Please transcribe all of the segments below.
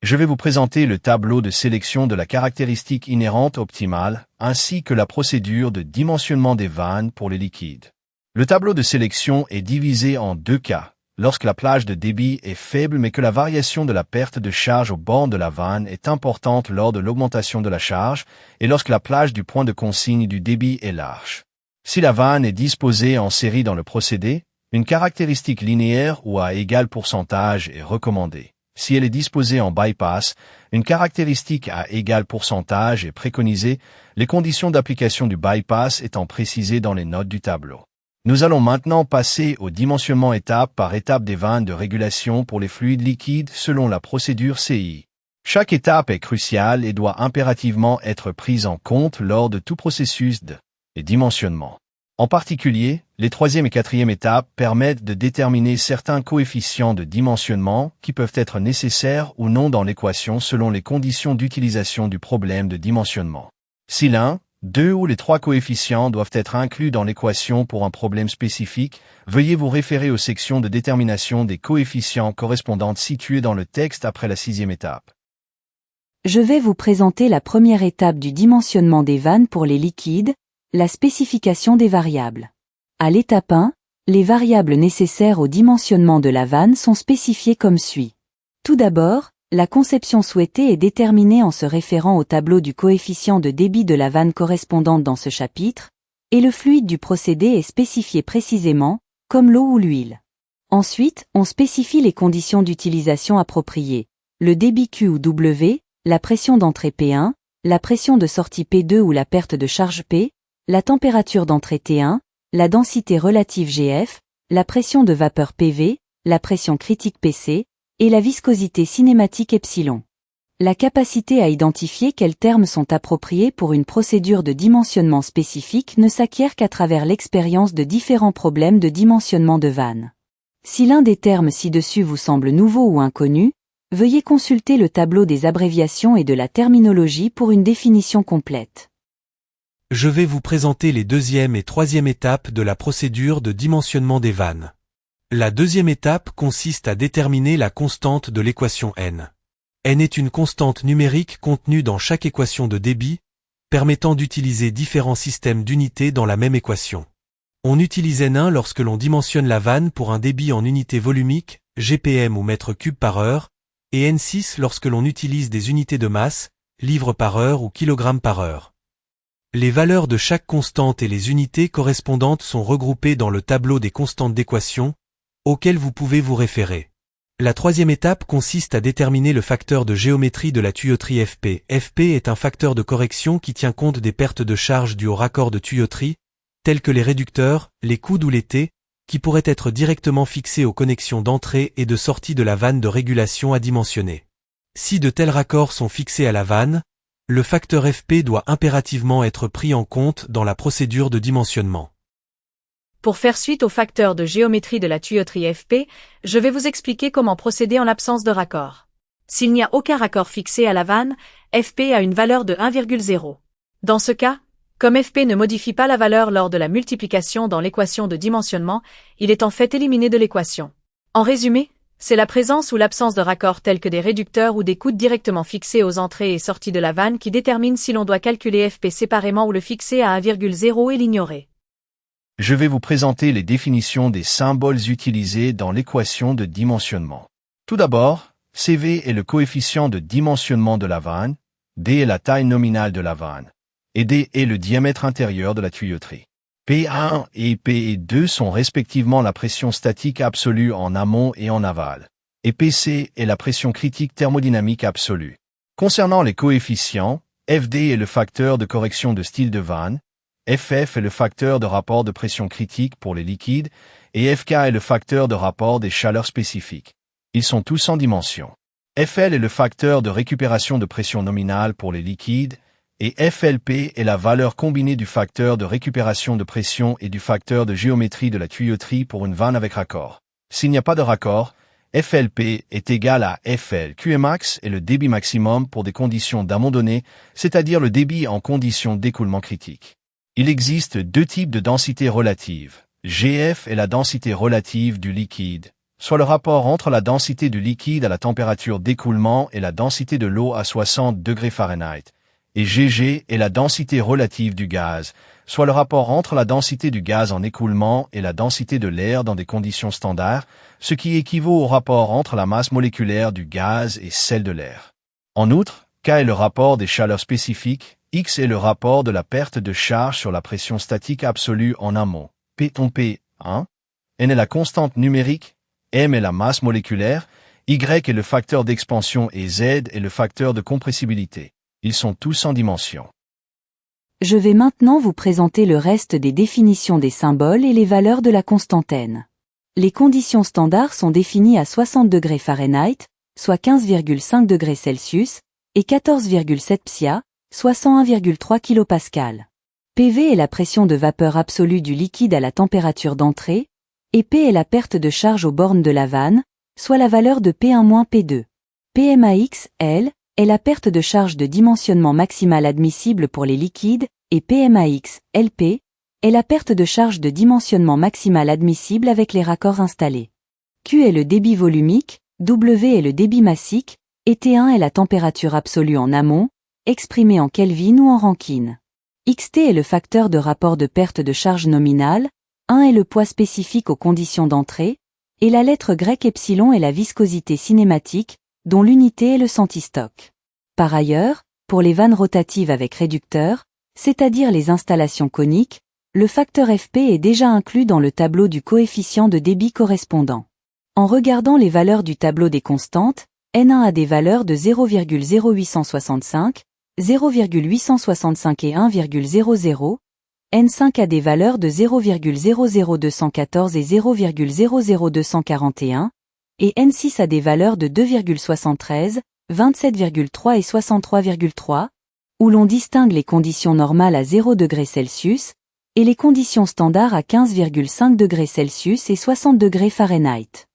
Je vais vous présenter le tableau de sélection de la caractéristique inhérente optimale, ainsi que la procédure de dimensionnement des vannes pour les liquides. Le tableau de sélection est divisé en deux cas, lorsque la plage de débit est faible mais que la variation de la perte de charge au bord de la vanne est importante lors de l'augmentation de la charge, et lorsque la plage du point de consigne du débit est large. Si la vanne est disposée en série dans le procédé, une caractéristique linéaire ou à égal pourcentage est recommandée. Si elle est disposée en bypass, une caractéristique à égal pourcentage est préconisée, les conditions d'application du bypass étant précisées dans les notes du tableau. Nous allons maintenant passer au dimensionnement étape par étape des vannes de régulation pour les fluides liquides selon la procédure CI. Chaque étape est cruciale et doit impérativement être prise en compte lors de tout processus de dimensionnement. En particulier, les troisième et quatrième étapes permettent de déterminer certains coefficients de dimensionnement qui peuvent être nécessaires ou non dans l'équation selon les conditions d'utilisation du problème de dimensionnement. Si l'un, deux ou les trois coefficients doivent être inclus dans l'équation pour un problème spécifique, veuillez vous référer aux sections de détermination des coefficients correspondantes situées dans le texte après la sixième étape. Je vais vous présenter la première étape du dimensionnement des vannes pour les liquides, la spécification des variables. À l'étape 1, les variables nécessaires au dimensionnement de la vanne sont spécifiées comme suit. Tout d'abord, la conception souhaitée est déterminée en se référant au tableau du coefficient de débit de la vanne correspondante dans ce chapitre, et le fluide du procédé est spécifié précisément, comme l'eau ou l'huile. Ensuite, on spécifie les conditions d'utilisation appropriées, le débit Q ou W, la pression d'entrée P1, la pression de sortie P2 ou la perte de charge P, la température d'entrée T1, la densité relative GF, la pression de vapeur PV, la pression critique PC, et la viscosité cinématique epsilon. La capacité à identifier quels termes sont appropriés pour une procédure de dimensionnement spécifique ne s'acquiert qu'à travers l'expérience de différents problèmes de dimensionnement de vannes. Si l'un des termes ci-dessus vous semble nouveau ou inconnu, veuillez consulter le tableau des abréviations et de la terminologie pour une définition complète. Je vais vous présenter les deuxième et troisième étapes de la procédure de dimensionnement des vannes. La deuxième étape consiste à déterminer la constante de l'équation N. N est une constante numérique contenue dans chaque équation de débit, permettant d'utiliser différents systèmes d'unités dans la même équation. On utilise N1 lorsque l'on dimensionne la vanne pour un débit en unité volumique, GPM ou mètre cube par heure, et N6 lorsque l'on utilise des unités de masse, livres par heure ou kilogrammes par heure. Les valeurs de chaque constante et les unités correspondantes sont regroupées dans le tableau des constantes d'équation, auquel vous pouvez vous référer. La troisième étape consiste à déterminer le facteur de géométrie de la tuyauterie FP. FP est un facteur de correction qui tient compte des pertes de charge dues au raccord de tuyauterie, tels que les réducteurs, les coudes ou les T, qui pourraient être directement fixés aux connexions d'entrée et de sortie de la vanne de régulation à dimensionner. Si de tels raccords sont fixés à la vanne, le facteur FP doit impérativement être pris en compte dans la procédure de dimensionnement. Pour faire suite au facteur de géométrie de la tuyauterie FP, je vais vous expliquer comment procéder en l'absence de raccord. S'il n'y a aucun raccord fixé à la vanne, FP a une valeur de 1,0. Dans ce cas, comme FP ne modifie pas la valeur lors de la multiplication dans l'équation de dimensionnement, il est en fait éliminé de l'équation. En résumé, c'est la présence ou l'absence de raccords tels que des réducteurs ou des coudes directement fixés aux entrées et sorties de la vanne qui détermine si l'on doit calculer FP séparément ou le fixer à 1,0 et l'ignorer. Je vais vous présenter les définitions des symboles utilisés dans l'équation de dimensionnement. Tout d'abord, CV est le coefficient de dimensionnement de la vanne, D est la taille nominale de la vanne, et D est le diamètre intérieur de la tuyauterie. P1 et P2 sont respectivement la pression statique absolue en amont et en aval, et PC est la pression critique thermodynamique absolue. Concernant les coefficients, FD est le facteur de correction de style de vanne, FF est le facteur de rapport de pression critique pour les liquides, et FK est le facteur de rapport des chaleurs spécifiques. Ils sont tous en dimension. FL est le facteur de récupération de pression nominale pour les liquides, et FLP est la valeur combinée du facteur de récupération de pression et du facteur de géométrie de la tuyauterie pour une vanne avec raccord. S'il n'y a pas de raccord, FLP est égal à FL. Qmax est le débit maximum pour des conditions d'amont données, c'est-à-dire le débit en conditions d'écoulement critique. Il existe deux types de densité relative. GF est la densité relative du liquide, soit le rapport entre la densité du liquide à la température d'écoulement et la densité de l'eau à 60 degrés Fahrenheit, et Gg est la densité relative du gaz, soit le rapport entre la densité du gaz en écoulement et la densité de l'air dans des conditions standards, ce qui équivaut au rapport entre la masse moléculaire du gaz et celle de l'air. En outre, K est le rapport des chaleurs spécifiques, X est le rapport de la perte de charge sur la pression statique absolue en amont, P1, N est la constante numérique, M est la masse moléculaire, Y est le facteur d'expansion et Z est le facteur de compressibilité. Ils sont tous en dimension. Je vais maintenant vous présenter le reste des définitions des symboles et les valeurs de la constante N. Les conditions standards sont définies à 60 degrés Fahrenheit, soit 15,5 degrés Celsius, et 14,7 psia, soit 101,3 kPa. PV est la pression de vapeur absolue du liquide à la température d'entrée, et P est la perte de charge aux bornes de la vanne, soit la valeur de P1-P2. PMAX, L, est la perte de charge de dimensionnement maximal admissible pour les liquides, et PMAX, LP, est la perte de charge de dimensionnement maximal admissible avec les raccords installés. Q est le débit volumique, W est le débit massique, et T1 est la température absolue en amont, exprimée en Kelvin ou en Rankine. XT est le facteur de rapport de perte de charge nominale, 1 est le poids spécifique aux conditions d'entrée, et la lettre grecque epsilon est la viscosité cinématique, dont l'unité est le centistoc. Par ailleurs, pour les vannes rotatives avec réducteur, c'est-à-dire les installations coniques, le facteur FP est déjà inclus dans le tableau du coefficient de débit correspondant. En regardant les valeurs du tableau des constantes, N1 a des valeurs de 0,0865, 0,865 et 1,00, N5 a des valeurs de 0,00214 et 0,00241, et N6 a des valeurs de 2,73, 27,3 et 63,3, où l'on distingue les conditions normales à 0 degrés Celsius, et les conditions standards à 15,5 degrés Celsius et 60 degrés Fahrenheit.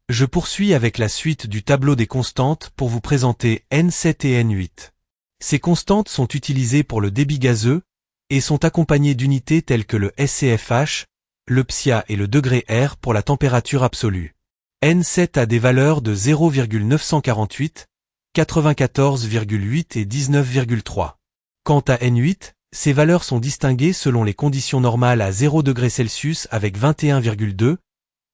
Je poursuis avec la suite du tableau des constantes pour vous présenter N7 et N8. Ces constantes sont utilisées pour le débit gazeux, et sont accompagnées d'unités telles que le SCFH, le psia et le degré R pour la température absolue. N7 a des valeurs de 0,948, 94,8 et 19,3. Quant à N8, ces valeurs sont distinguées selon les conditions normales à 0 degrés Celsius avec 21,2,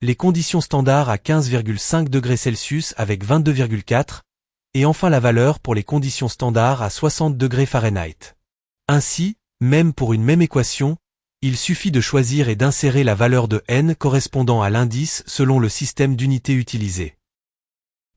les conditions standards à 15,5 degrés Celsius avec 22,4, et enfin la valeur pour les conditions standards à 60 degrés Fahrenheit. Ainsi, même pour une même équation, il suffit de choisir et d'insérer la valeur de n correspondant à l'indice selon le système d'unités utilisé.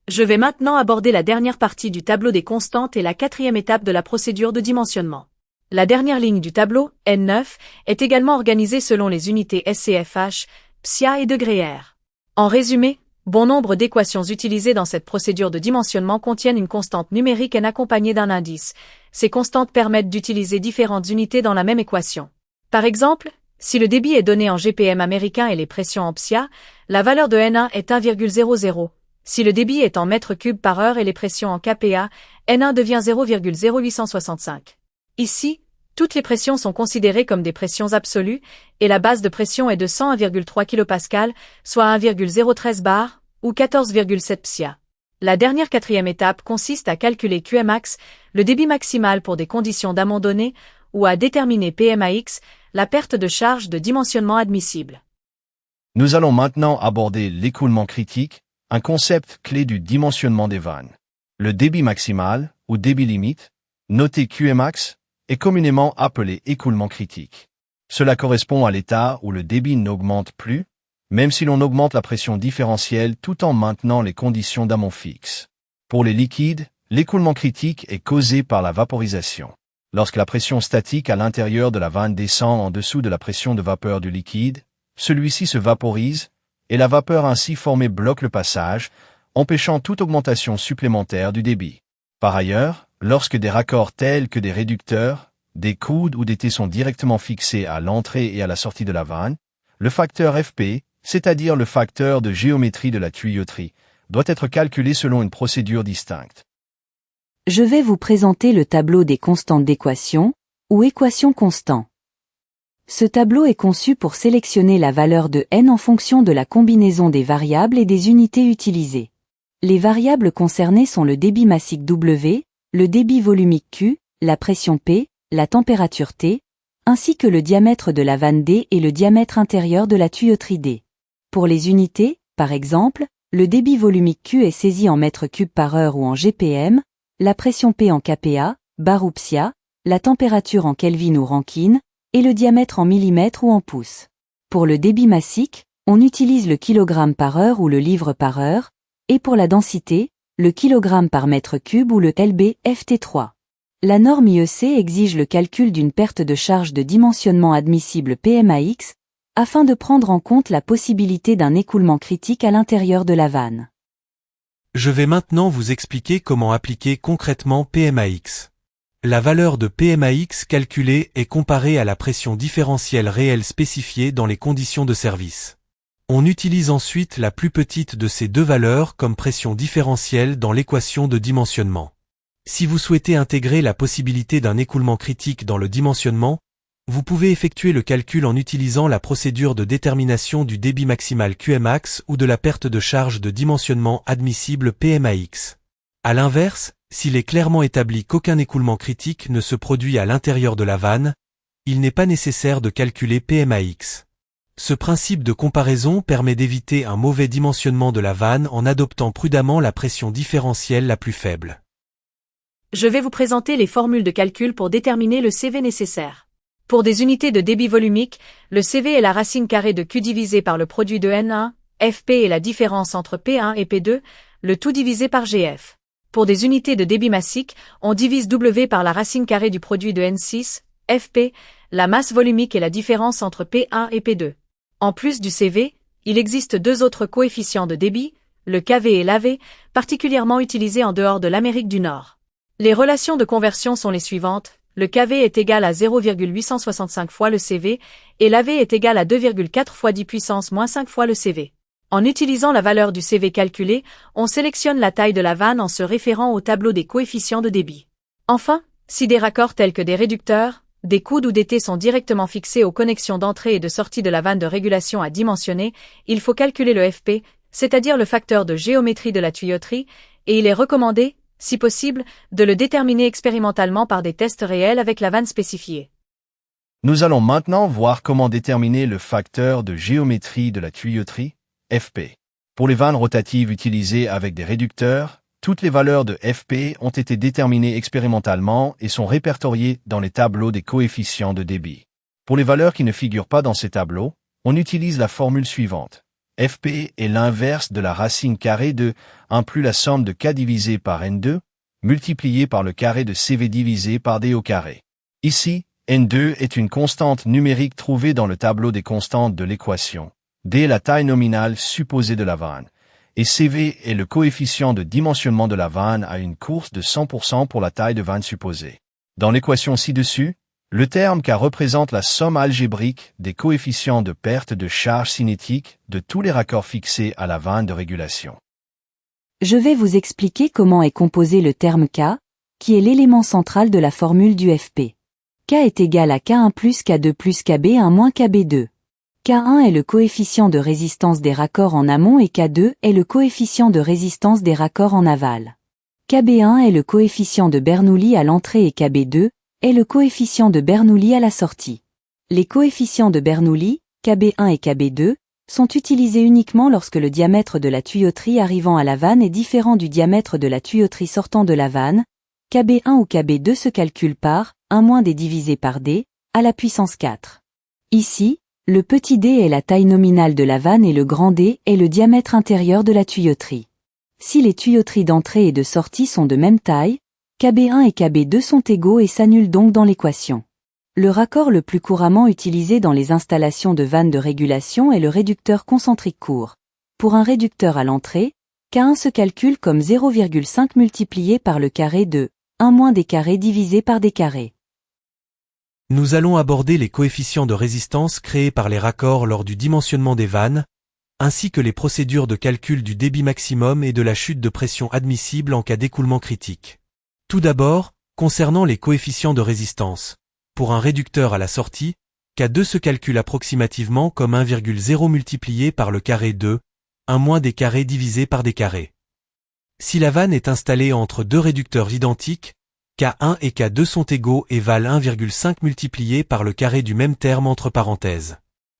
Je vais maintenant aborder la dernière partie du tableau des constantes et la quatrième étape de la procédure de dimensionnement. La dernière ligne du tableau, N9, est également organisée selon les unités SCFH, psia et degré R. En résumé, bon nombre d'équations utilisées dans cette procédure de dimensionnement contiennent une constante numérique n accompagnée d'un indice. Ces constantes permettent d'utiliser différentes unités dans la même équation. Par exemple, si le débit est donné en GPM américain et les pressions en psia, la valeur de N1 est 1,00. Si le débit est en mètres cubes par heure et les pressions en kPa, N1 devient 0,0865. Ici, toutes les pressions sont considérées comme des pressions absolues, et la base de pression est de 101,3 kPa, soit 1,013 bar, ou 14,7 psia. La dernière quatrième étape consiste à calculer Qmax, le débit maximal pour des conditions d'amont données, ou à déterminer PMAX, la perte de charge de dimensionnement admissible. Nous allons maintenant aborder l'écoulement critique, un concept clé du dimensionnement des vannes. Le débit maximal, ou débit limite, noté Qmax, est communément appelé écoulement critique. Cela correspond à l'état où le débit n'augmente plus, même si l'on augmente la pression différentielle tout en maintenant les conditions d'amont fixes. Pour les liquides, l'écoulement critique est causé par la vaporisation. Lorsque la pression statique à l'intérieur de la vanne descend en dessous de la pression de vapeur du liquide, celui-ci se vaporise, et la vapeur ainsi formée bloque le passage, empêchant toute augmentation supplémentaire du débit. Par ailleurs, lorsque des raccords tels que des réducteurs, des coudes ou des T sont directement fixés à l'entrée et à la sortie de la vanne, le facteur FP, c'est-à-dire le facteur de géométrie de la tuyauterie, doit être calculé selon une procédure distincte. Je vais vous présenter le tableau des constantes d'équation, ou équation constant. Ce tableau est conçu pour sélectionner la valeur de n en fonction de la combinaison des variables et des unités utilisées. Les variables concernées sont le débit massique W, le débit volumique Q, la pression P, la température T, ainsi que le diamètre de la vanne D et le diamètre intérieur de la tuyauterie D. Pour les unités, par exemple, le débit volumique Q est saisi en mètres cubes par heure ou en GPM, la pression P en kPa, bar ou psia, la température en Kelvin ou Rankine, et le diamètre en millimètres ou en pouces. Pour le débit massique, on utilise le kilogramme par heure ou le livre par heure, et pour la densité, le kilogramme par mètre cube ou le lb/ft3. La norme IEC exige le calcul d'une perte de charge de dimensionnement admissible PMAX, afin de prendre en compte la possibilité d'un écoulement critique à l'intérieur de la vanne. Je vais maintenant vous expliquer comment appliquer concrètement PMAX. La valeur de PMAX calculée est comparée à la pression différentielle réelle spécifiée dans les conditions de service. On utilise ensuite la plus petite de ces deux valeurs comme pression différentielle dans l'équation de dimensionnement. Si vous souhaitez intégrer la possibilité d'un écoulement critique dans le dimensionnement, vous pouvez effectuer le calcul en utilisant la procédure de détermination du débit maximal QMax ou de la perte de charge de dimensionnement admissible PMAX. À l'inverse, s'il est clairement établi qu'aucun écoulement critique ne se produit à l'intérieur de la vanne, il n'est pas nécessaire de calculer PMAX. Ce principe de comparaison permet d'éviter un mauvais dimensionnement de la vanne en adoptant prudemment la pression différentielle la plus faible. Je vais vous présenter les formules de calcul pour déterminer le CV nécessaire. Pour des unités de débit volumique, le CV est la racine carrée de Q divisé par le produit de N1, Fp est la différence entre P1 et P2, le tout divisé par Gf. Pour des unités de débit massique, on divise W par la racine carrée du produit de N6, Fp, la masse volumique est la différence entre P1 et P2. En plus du CV, il existe deux autres coefficients de débit, le kV et l'AV, particulièrement utilisés en dehors de l'Amérique du Nord. Les relations de conversion sont les suivantes, le kV est égal à 0,865 fois le CV, et l'AV est égal à 2,4 fois 10 puissance moins 5 fois le CV. En utilisant la valeur du CV calculée, on sélectionne la taille de la vanne en se référant au tableau des coefficients de débit. Enfin, si des raccords tels que des réducteurs, des coudes ou des T sont directement fixés aux connexions d'entrée et de sortie de la vanne de régulation à dimensionner, il faut calculer le FP, c'est-à-dire le facteur de géométrie de la tuyauterie, et il est recommandé, si possible, de le déterminer expérimentalement par des tests réels avec la vanne spécifiée. Nous allons maintenant voir comment déterminer le facteur de géométrie de la tuyauterie, FP. Pour les vannes rotatives utilisées avec des réducteurs, toutes les valeurs de FP ont été déterminées expérimentalement et sont répertoriées dans les tableaux des coefficients de débit. Pour les valeurs qui ne figurent pas dans ces tableaux, on utilise la formule suivante. Fp est l'inverse de la racine carrée de 1 plus la somme de K divisé par N2, multiplié par le carré de CV divisé par D au carré. Ici, N2 est une constante numérique trouvée dans le tableau des constantes de l'équation. D est la taille nominale supposée de la vanne, et CV est le coefficient de dimensionnement de la vanne à une course de 100% pour la taille de vanne supposée. Dans l'équation ci-dessus, le terme K représente la somme algébrique des coefficients de perte de charge cinétique de tous les raccords fixés à la vanne de régulation. Je vais vous expliquer comment est composé le terme K, qui est l'élément central de la formule du FP. K est égal à K1 plus K2 plus KB1 moins KB2. K1 est le coefficient de résistance des raccords en amont et K2 est le coefficient de résistance des raccords en aval. KB1 est le coefficient de Bernoulli à l'entrée et KB2 est le coefficient de Bernoulli à la sortie. Les coefficients de Bernoulli, KB1 et KB2, sont utilisés uniquement lorsque le diamètre de la tuyauterie arrivant à la vanne est différent du diamètre de la tuyauterie sortant de la vanne. KB1 ou KB2 se calcule par 1 moins D divisé par D, à la puissance 4. Ici, le petit d est la taille nominale de la vanne et le grand D est le diamètre intérieur de la tuyauterie. Si les tuyauteries d'entrée et de sortie sont de même taille, KB1 et KB2 sont égaux et s'annulent donc dans l'équation. Le raccord le plus couramment utilisé dans les installations de vannes de régulation est le réducteur concentrique court. Pour un réducteur à l'entrée, K1 se calcule comme 0,5 multiplié par le carré de 1 moins D carré divisé par D carré. Nous allons aborder les coefficients de résistance créés par les raccords lors du dimensionnement des vannes, ainsi que les procédures de calcul du débit maximum et de la chute de pression admissible en cas d'écoulement critique. Tout d'abord, concernant les coefficients de résistance, pour un réducteur à la sortie, K2 se calcule approximativement comme 1,0 multiplié par le carré de 1 moins des carrés divisé par des carrés. Si la vanne est installée entre deux réducteurs identiques, K1 et K2 sont égaux et valent 1,5 multiplié par le carré du même terme entre parenthèses.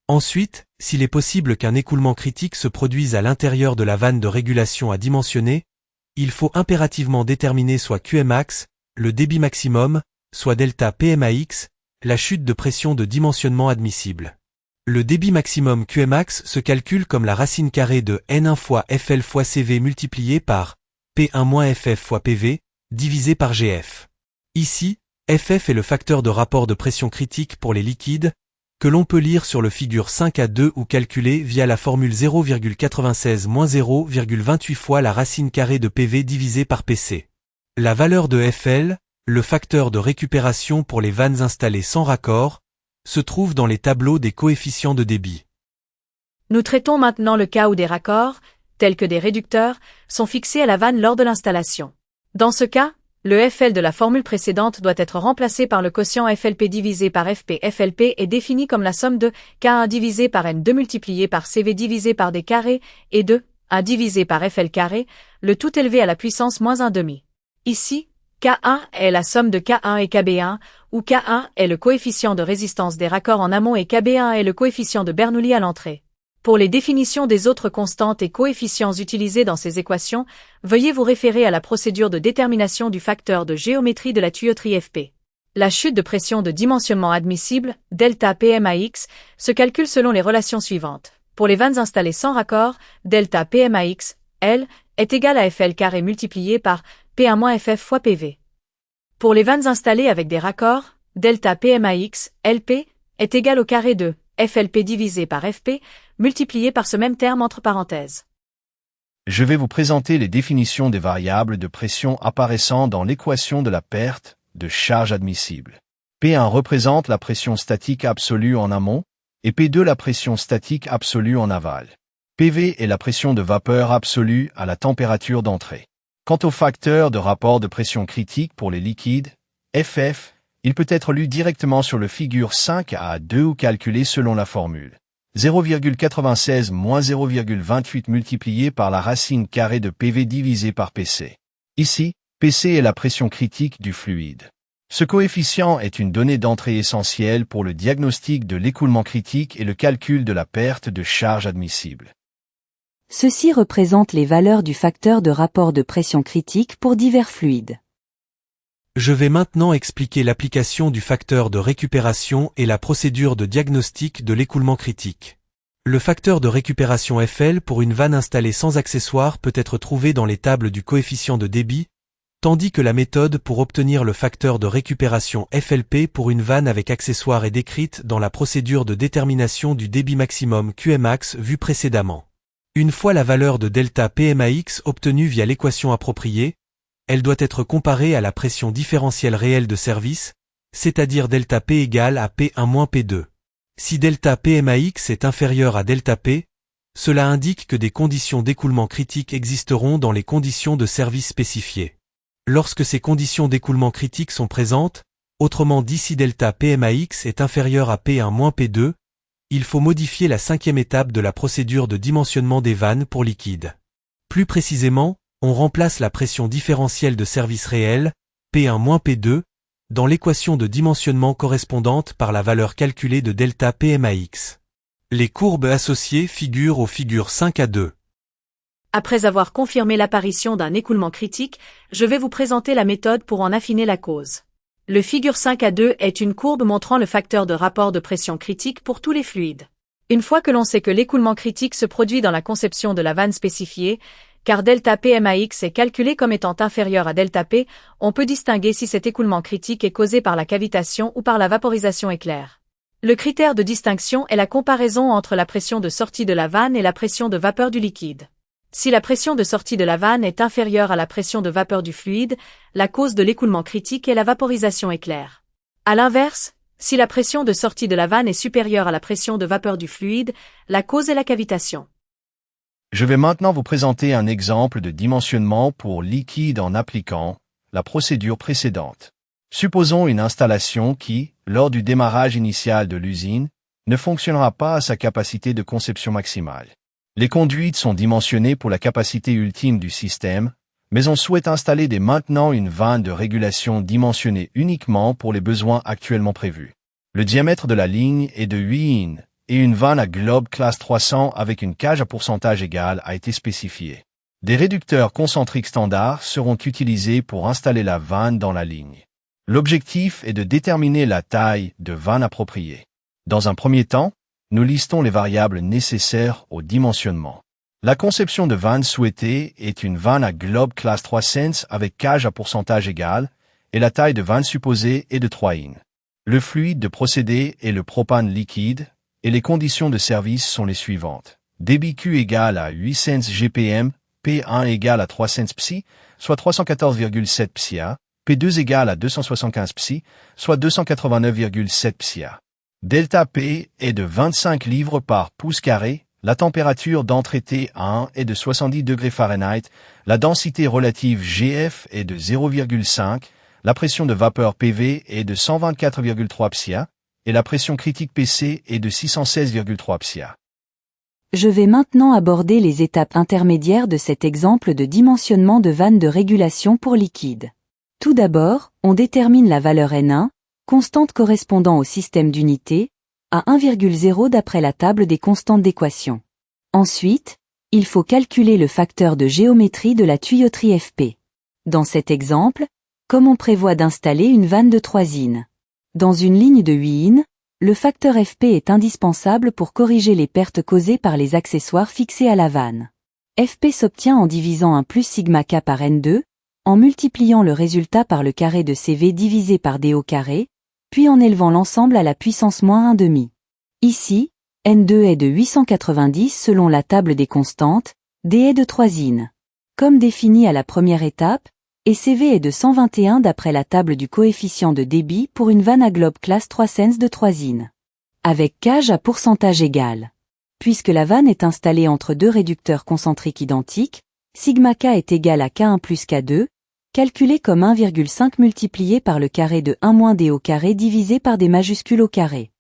Ensuite, s'il est possible qu'un écoulement critique se produise à l'intérieur de la vanne de régulation à dimensionner, il faut impérativement déterminer soit Qmax, le débit maximum, soit delta Pmax, la chute de pression de dimensionnement admissible. Le débit maximum Qmax se calcule comme la racine carrée de N1 fois Fl fois Cv multiplié par P1 moins Ff fois Pv, divisé par Gf. Ici, Ff est le facteur de rapport de pression critique pour les liquides, que l'on peut lire sur le figure 5A2 ou calculer via la formule 0,96 moins 0,28 fois la racine carrée de Pv divisé par Pc. La valeur de Fl, le facteur de récupération pour les vannes installées sans raccord, se trouve dans les tableaux des coefficients de débit. Nous traitons maintenant le cas où des raccords, tels que des réducteurs, sont fixés à la vanne lors de l'installation. Dans ce cas, le Fl de la formule précédente doit être remplacé par le quotient FLP divisé par Fp. FLP est défini comme la somme de K1 divisé par N2 multiplié par Cv divisé par d carré et de 1 divisé par Fl carré, le tout élevé à la puissance moins 1/2. Ici, K1 est la somme de K1 et Kb1, où K1 est le coefficient de résistance des raccords en amont et Kb1 est le coefficient de Bernoulli à l'entrée. Pour les définitions des autres constantes et coefficients utilisés dans ces équations, veuillez vous référer à la procédure de détermination du facteur de géométrie de la tuyauterie Fp. La chute de pression de dimensionnement admissible, delta Pmax, se calcule selon les relations suivantes. Pour les vannes installées sans raccord, delta Pmax, L, est égal à Fl carré multiplié par P1 moins Ff fois Pv. Pour les vannes installées avec des raccords, delta Pmax, Lp, est égal au carré de FLP divisé par Fp, multiplié par ce même terme entre parenthèses. Je vais vous présenter les définitions des variables de pression apparaissant dans l'équation de la perte de charge admissible. P1 représente la pression statique absolue en amont, et P2 la pression statique absolue en aval. PV est la pression de vapeur absolue à la température d'entrée. Quant au facteur de rapport de pression critique pour les liquides, FF, il peut être lu directement sur le figure 5A2 ou calculé selon la formule 0,96 moins 0,28 multiplié par la racine carrée de PV divisé par PC. Ici, PC est la pression critique du fluide. Ce coefficient est une donnée d'entrée essentielle pour le diagnostic de l'écoulement critique et le calcul de la perte de charge admissible. Ceci représente les valeurs du facteur de rapport de pression critique pour divers fluides. Je vais maintenant expliquer l'application du facteur de récupération et la procédure de diagnostic de l'écoulement critique. Le facteur de récupération Fl pour une vanne installée sans accessoire peut être trouvé dans les tables du coefficient de débit, tandis que la méthode pour obtenir le facteur de récupération FLP pour une vanne avec accessoire est décrite dans la procédure de détermination du débit maximum Qmax vue précédemment. Une fois la valeur de delta Pmax obtenue via l'équation appropriée, elle doit être comparée à la pression différentielle réelle de service, c'est-à-dire delta P égale à P1 moins P2. Si delta Pmax est inférieur à delta P, cela indique que des conditions d'écoulement critique existeront dans les conditions de service spécifiées. Lorsque ces conditions d'écoulement critique sont présentes, autrement dit si delta Pmax est inférieur à P1 moins P2, il faut modifier la cinquième étape de la procédure de dimensionnement des vannes pour liquide. Plus précisément, on remplace la pression différentielle de service réelle, P1 moins P2, dans l'équation de dimensionnement correspondante par la valeur calculée de delta Pmax. Les courbes associées figurent au figure 5A2. Après avoir confirmé l'apparition d'un écoulement critique, je vais vous présenter la méthode pour en affiner la cause. Le figure 5A2 est une courbe montrant le facteur de rapport de pression critique pour tous les fluides. Une fois que l'on sait que l'écoulement critique se produit dans la conception de la vanne spécifiée, car delta Pmax est calculé comme étant inférieur à delta P, on peut distinguer si cet écoulement critique est causé par la cavitation ou par la vaporisation éclair. Le critère de distinction est la comparaison entre la pression de sortie de la vanne et la pression de vapeur du liquide. Si la pression de sortie de la vanne est inférieure à la pression de vapeur du fluide, la cause de l'écoulement critique est la vaporisation éclair. À l'inverse, si la pression de sortie de la vanne est supérieure à la pression de vapeur du fluide, la cause est la cavitation. Je vais maintenant vous présenter un exemple de dimensionnement pour liquide en appliquant la procédure précédente. Supposons une installation qui, lors du démarrage initial de l'usine, ne fonctionnera pas à sa capacité de conception maximale. Les conduites sont dimensionnées pour la capacité ultime du système, mais on souhaite installer dès maintenant une vanne de régulation dimensionnée uniquement pour les besoins actuellement prévus. Le diamètre de la ligne est de 8 in, et une vanne à globe classe 300 avec une cage à pourcentage égale a été spécifiée. Des réducteurs concentriques standards seront utilisés pour installer la vanne dans la ligne. L'objectif est de déterminer la taille de vanne appropriée. Dans un premier temps, nous listons les variables nécessaires au dimensionnement. La conception de vanne souhaitée est une vanne à globe classe 300 avec cage à pourcentage égal, et la taille de vanne supposée est de 3 in. Le fluide de procédé est le propane liquide, et les conditions de service sont les suivantes. Débit Q égale à 800 GPM, P1 égale à 300 psi, soit 314,7 psia, P2 égale à 275 psi, soit 289,7 psia. Delta P est de 25 livres par pouce carré, la température d'entrée T1 est de 70 degrés Fahrenheit, la densité relative GF est de 0,5, la pression de vapeur PV est de 124,3 psia, et la pression critique PC est de 616,3 psia. Je vais maintenant aborder les étapes intermédiaires de cet exemple de dimensionnement de vanne de régulation pour liquide. Tout d'abord, on détermine la valeur N1, constante correspondant au système d'unité, à 1,0 d'après la table des constantes d'équation. Ensuite, il faut calculer le facteur de géométrie de la tuyauterie FP. Dans cet exemple, comme on prévoit d'installer une vanne de 3 in. Dans une ligne de 8 in, le facteur FP est indispensable pour corriger les pertes causées par les accessoires fixés à la vanne. FP s'obtient en divisant 1 plus sigma K par N2, en multipliant le résultat par le carré de CV divisé par D au carré, puis en élevant l'ensemble à la puissance moins 1/2. Ici, N2 est de 890 selon la table des constantes, D est de 3 in. Comme défini à la première étape, et CV est de 121 d'après la table du coefficient de débit pour une vanne à globe classe 300 de 3 in. Avec cage à pourcentage égal. Puisque la vanne est installée entre deux réducteurs concentriques identiques, sigma K est égal à K1 plus K2, calculé comme 1,5 multiplié par le carré de 1 moins D au carré divisé par des majuscules au carré.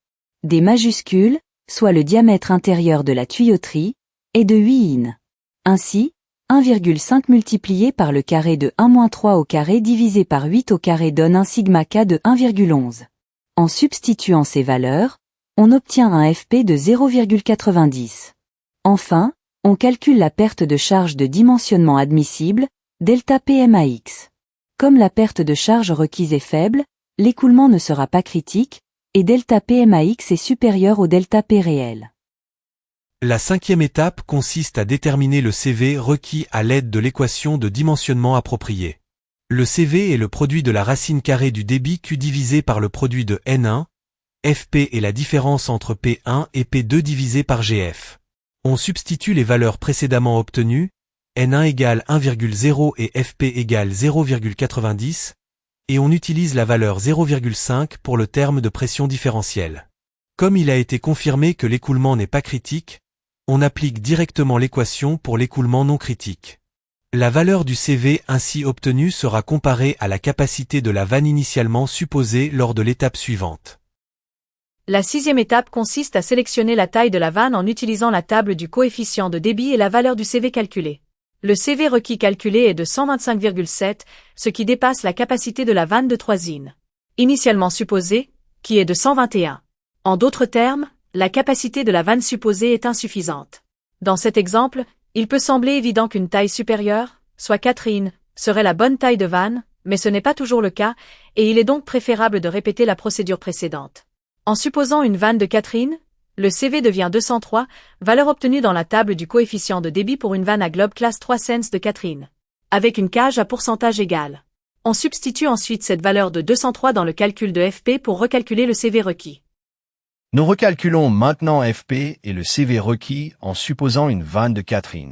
Des majuscules, soit le diamètre intérieur de la tuyauterie, est de 8 in. Ainsi, 1,5 multiplié par le carré de 1 moins 3 au carré divisé par 8 au carré donne un sigma K de 1,11. En substituant ces valeurs, on obtient un FP de 0,90. Enfin, on calcule la perte de charge de dimensionnement admissible, delta PMAX. Comme la perte de charge requise est faible, l'écoulement ne sera pas critique, et delta PMAX est supérieur au delta P réel. La cinquième étape consiste à déterminer le CV requis à l'aide de l'équation de dimensionnement appropriée. Le CV est le produit de la racine carrée du débit Q divisé par le produit de N1, FP est la différence entre P1 et P2 divisé par GF. On substitue les valeurs précédemment obtenues, N1 égale 1,0 et FP égale 0,90, et on utilise la valeur 0,5 pour le terme de pression différentielle. Comme il a été confirmé que l'écoulement n'est pas critique, on applique directement l'équation pour l'écoulement non critique. La valeur du CV ainsi obtenue sera comparée à la capacité de la vanne initialement supposée lors de l'étape suivante. La sixième étape consiste à sélectionner la taille de la vanne en utilisant la table du coefficient de débit et la valeur du CV calculé. Le CV requis calculé est de 125,7, ce qui dépasse la capacité de la vanne de 3 in. Initialement supposée, qui est de 121. En d'autres termes, la capacité de la vanne supposée est insuffisante. Dans cet exemple, il peut sembler évident qu'une taille supérieure, soit 4 in, serait la bonne taille de vanne, mais ce n'est pas toujours le cas, et il est donc préférable de répéter la procédure précédente. En supposant une vanne de 4 in, le CV devient 203, valeur obtenue dans la table du coefficient de débit pour une vanne à globe classe 300 de 4 in. Avec une cage à pourcentage égal. On substitue ensuite cette valeur de 203 dans le calcul de FP pour recalculer le CV requis. Nous recalculons maintenant FP et le CV requis en supposant une vanne de 4 in.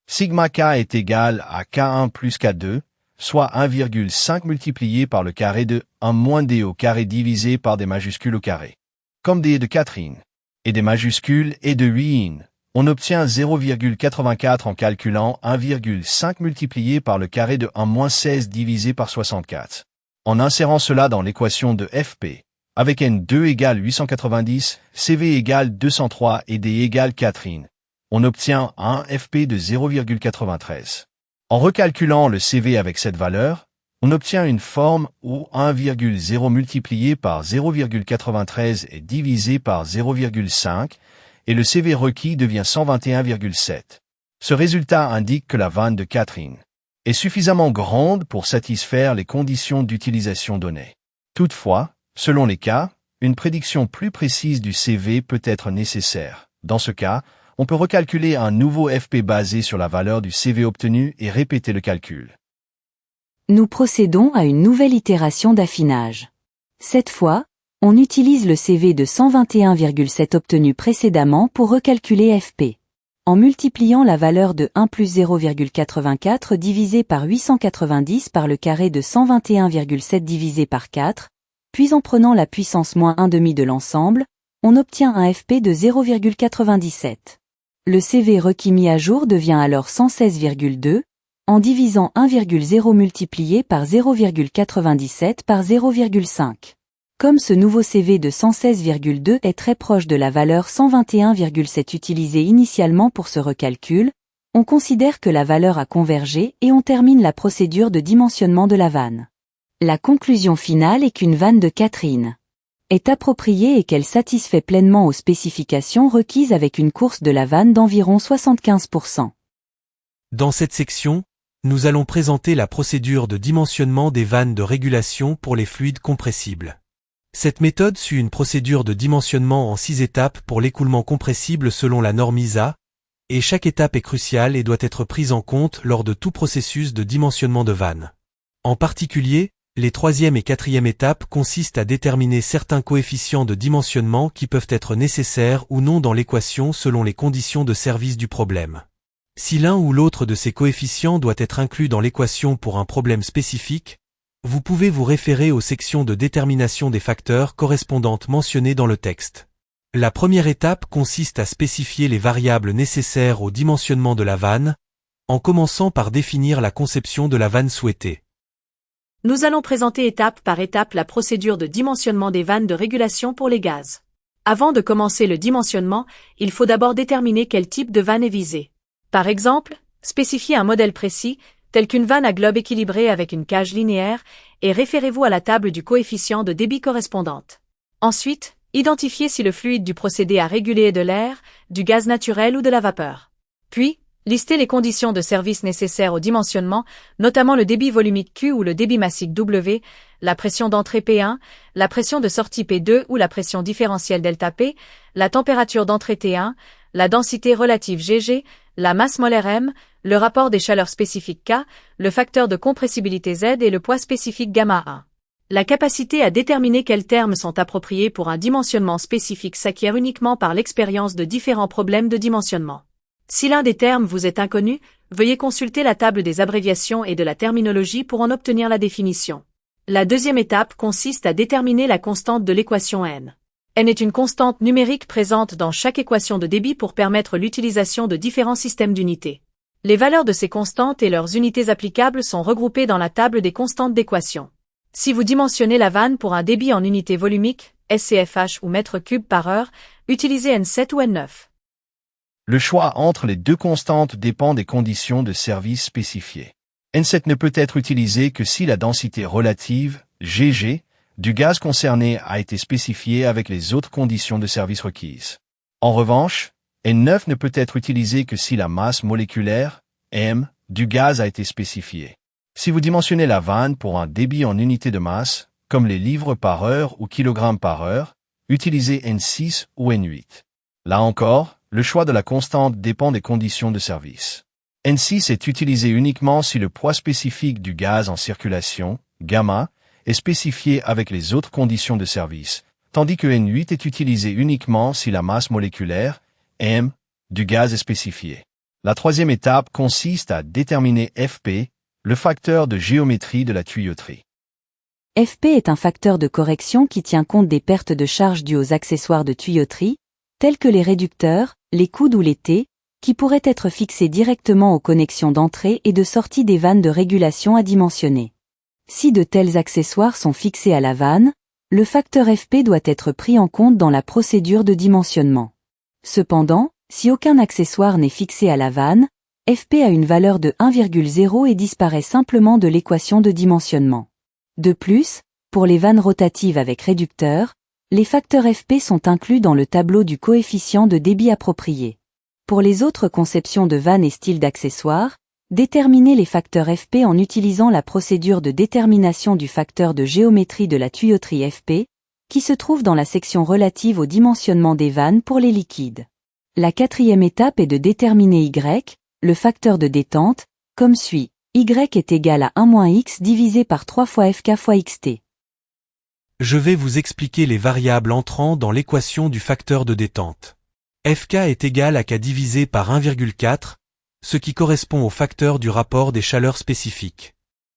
Sigma K est égal à K1 plus K2, soit 1,5 multiplié par le carré de 1 moins D au carré divisé par des majuscules au carré. Comme D est de 4 in, et des majuscules est de 8 in, on obtient 0,84 en calculant 1,5 multiplié par le carré de 1 moins 16 divisé par 64. En insérant cela dans l'équation de FP, avec N2 égale 890, CV égale 203 et D égale 4 in, on obtient un FP de 0,93. En recalculant le CV avec cette valeur, on obtient une forme où 1,0 multiplié par 0,93 est divisé par 0,5 et le CV requis devient 121,7. Ce résultat indique que la vanne de Catherine est suffisamment grande pour satisfaire les conditions d'utilisation données. Toutefois, selon les cas, une prédiction plus précise du CV peut être nécessaire. Dans ce cas, on peut recalculer un nouveau FP basé sur la valeur du CV obtenu et répéter le calcul. Nous procédons à une nouvelle itération d'affinage. Cette fois, on utilise le CV de 121,7 obtenu précédemment pour recalculer FP. En multipliant la valeur de 1 plus 0,84 divisé par 890 par le carré de 121,7 divisé par 4, puis en prenant la puissance moins 1/2 de l'ensemble, on obtient un FP de 0,97. Le CV requis mis à jour devient alors 116,2, en divisant 1,0 multiplié par 0,97 par 0,5. Comme ce nouveau CV de 116,2 est très proche de la valeur 121,7 utilisée initialement pour ce recalcul, on considère que la valeur a convergé et on termine la procédure de dimensionnement de la vanne. La conclusion finale est qu'une vanne de Catherine est appropriée et qu'elle satisfait pleinement aux spécifications requises avec une course de la vanne d'environ 75%. Dans cette section, nous allons présenter la procédure de dimensionnement des vannes de régulation pour les fluides compressibles. Cette méthode suit une procédure de dimensionnement en 6 étapes pour l'écoulement compressible selon la norme ISA, et chaque étape est cruciale et doit être prise en compte lors de tout processus de dimensionnement de vanne. En particulier, les 3e et 4e étapes consistent à déterminer certains coefficients de dimensionnement qui peuvent être nécessaires ou non dans l'équation selon les conditions de service du problème. Si l'un ou l'autre de ces coefficients doit être inclus dans l'équation pour un problème spécifique, vous pouvez vous référer aux sections de détermination des facteurs correspondantes mentionnées dans le texte. La première étape consiste à spécifier les variables nécessaires au dimensionnement de la vanne, en commençant par définir la conception de la vanne souhaitée. Nous allons présenter étape par étape la procédure de dimensionnement des vannes de régulation pour les gaz. Avant de commencer le dimensionnement, il faut d'abord déterminer quel type de vanne est visé. Par exemple, spécifiez un modèle précis, tel qu'une vanne à globe équilibré avec une cage linéaire, et référez-vous à la table du coefficient de débit correspondante. Ensuite, identifiez si le fluide du procédé à réguler est de l'air, du gaz naturel ou de la vapeur. Puis, listez les conditions de service nécessaires au dimensionnement, notamment le débit volumique Q ou le débit massique W, la pression d'entrée P1, la pression de sortie P2 ou la pression différentielle ΔP, la température d'entrée T1, la densité relative GG, la masse molaire M, le rapport des chaleurs spécifiques K, le facteur de compressibilité Z et le poids spécifique gamma 1. La capacité à déterminer quels termes sont appropriés pour un dimensionnement spécifique s'acquiert uniquement par l'expérience de différents problèmes de dimensionnement. Si l'un des termes vous est inconnu, veuillez consulter la table des abréviations et de la terminologie pour en obtenir la définition. La deuxième étape consiste à déterminer la constante de l'équation N. N est une constante numérique présente dans chaque équation de débit pour permettre l'utilisation de différents systèmes d'unités. Les valeurs de ces constantes et leurs unités applicables sont regroupées dans la table des constantes d'équation. Si vous dimensionnez la vanne pour un débit en unité volumique, SCFH ou mètres cubes par heure, utilisez N7 ou N9. Le choix entre les deux constantes dépend des conditions de service spécifiées. N7 ne peut être utilisé que si la densité relative, GG, du gaz concerné a été spécifiée avec les autres conditions de service requises. En revanche, N9 ne peut être utilisé que si la masse moléculaire, M, du gaz a été spécifiée. Si vous dimensionnez la vanne pour un débit en unité de masse, comme les livres par heure ou kilogrammes par heure, utilisez N6 ou N8. Là encore, le choix de la constante dépend des conditions de service. N6 est utilisé uniquement si le poids spécifique du gaz en circulation, gamma, est spécifié avec les autres conditions de service, tandis que N8 est utilisé uniquement si la masse moléculaire, M, du gaz est spécifiée. La troisième étape consiste à déterminer FP, le facteur de géométrie de la tuyauterie. FP est un facteur de correction qui tient compte des pertes de charge dues aux accessoires de tuyauterie, tels que les réducteurs, les coudes ou les T, qui pourraient être fixés directement aux connexions d'entrée et de sortie des vannes de régulation à dimensionner. Si de tels accessoires sont fixés à la vanne, le facteur FP doit être pris en compte dans la procédure de dimensionnement. Cependant, si aucun accessoire n'est fixé à la vanne, FP a une valeur de 1,0 et disparaît simplement de l'équation de dimensionnement. De plus, pour les vannes rotatives avec réducteur, les facteurs FP sont inclus dans le tableau du coefficient de débit approprié. Pour les autres conceptions de vannes et styles d'accessoires, déterminez les facteurs FP en utilisant la procédure de détermination du facteur de géométrie de la tuyauterie FP, qui se trouve dans la section relative au dimensionnement des vannes pour les liquides. La quatrième étape est de déterminer Y, le facteur de détente, comme suit. Y est égal à 1 - x divisé par 3 fois FK fois XT. Je vais vous expliquer les variables entrant dans l'équation du facteur de détente. Fk est égal à K divisé par 1,4, ce qui correspond au facteur du rapport des chaleurs spécifiques.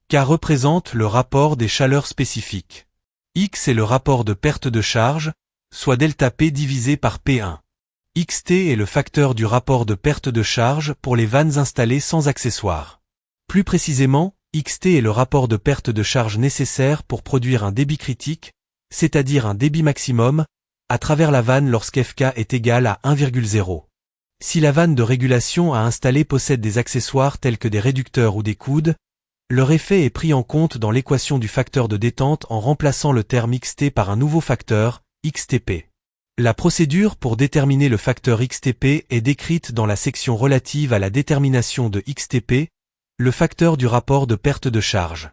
K représente le rapport des chaleurs spécifiques. X est le rapport de perte de charge, soit ΔP divisé par P1. Xt est le facteur du rapport de perte de charge pour les vannes installées sans accessoires. Plus précisément, Xt est le rapport de perte de charge nécessaire pour produire un débit critique, c'est-à-dire un débit maximum, à travers la vanne lorsqu'Fk est égal à 1,0. Si la vanne de régulation à installer possède des accessoires tels que des réducteurs ou des coudes, leur effet est pris en compte dans l'équation du facteur de détente en remplaçant le terme Xt par un nouveau facteur, Xtp. La procédure pour déterminer le facteur Xtp est décrite dans la section relative à la détermination de Xtp, le facteur du rapport de perte de charge.